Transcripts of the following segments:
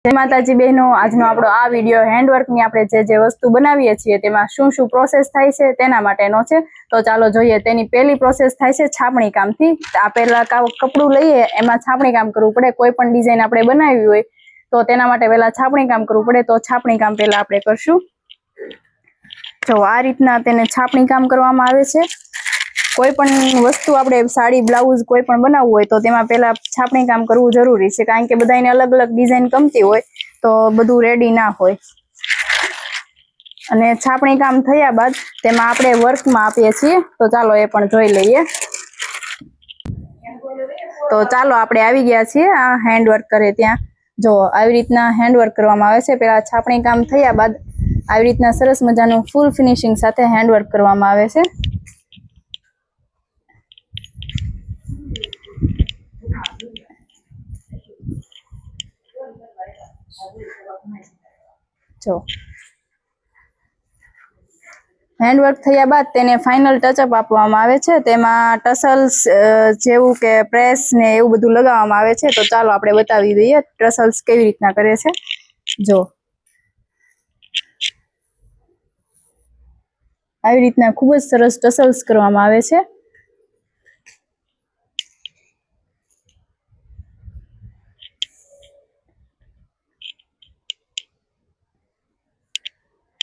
જય માતાજી બહેનો, આજનો આપણો આ વિડીયો હેન્ડવર્કની આપણે જે વસ્તુ બનાવીએ છીએ તેમાં શું શું પ્રોસેસ થાય છે તેના માટેનો છે। તો ચાલો જોઈએ। તેની પહેલી પ્રોસેસ થાય છે છાપણી કામથી। આ પહેલા કપડું લઈએ એમાં છાપણી કામ કરવું પડે। કોઈ પણ ડિઝાઇન આપણે બનાવી હોય તો તેના માટે પહેલા છાપણી કામ કરવું પડે। તો છાપણી કામ પહેલા આપણે કરશું। જો આ રીતના તેને છાપણી કામ કરવામાં આવે છે। કોઈ પણ વસ્તુ આપણે સાડી બ્લાઉઝ કોઈ પણ બનાવવું હોય તો તેમાં પહેલા છાપણી કામ કરવું જરૂરી છે, કારણ કે બધાને અલગ અલગ ડિઝાઇન ગમતી હોય તો બધું રેડી ના હોય। અને છાપણી કામ થયા બાદ તેમાં આપણે વર્કમાં આપીએ છીએ, તો ચાલો એ પણ જોઈ લઈએ। તો ચાલો આપણે આવી ગયા છીએ આ હેન્ડવર્ક કરે ત્યાં। જો આવી રીતના હેન્ડવર્ક કરવામાં આવે છે। પહેલા છાપણી કામ થયા બાદ આવી રીતના સરસ મજાનું ફૂલ ફિનિશિંગ સાથે હેન્ડવર્ક કરવામાં આવે છે। જો હેન્ડવર્ક થયા બાદ તેને ફાઇનલ ટચઅપ આપવામાં આવે છે। તેમાં ટસલ્સ જેવું કે પ્રેસ ને એવું બધું લગાવવામાં આવે છે। તો ચાલો આપણે બતાવી દઈએ ટસલ્સ કેવી રીતના કરે છે। જો આવી રીતના ખૂબ જ સરસ ટસલ્સ કરવામાં આવે છે।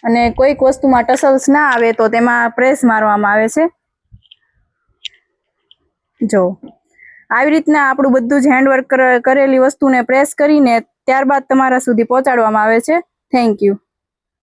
અને કોઈક વસ્તુમાં ટસલ્સ ના આવે તો તેમાં પ્રેસ મારવામાં આવે છે। જો આવી રીતના આપણું બધું જ હેન્ડવર્ક કરેલી વસ્તુને પ્રેસ કરીને ત્યારબાદ તમારા સુધી પહોંચાડવામાં આવે છે। Thank you.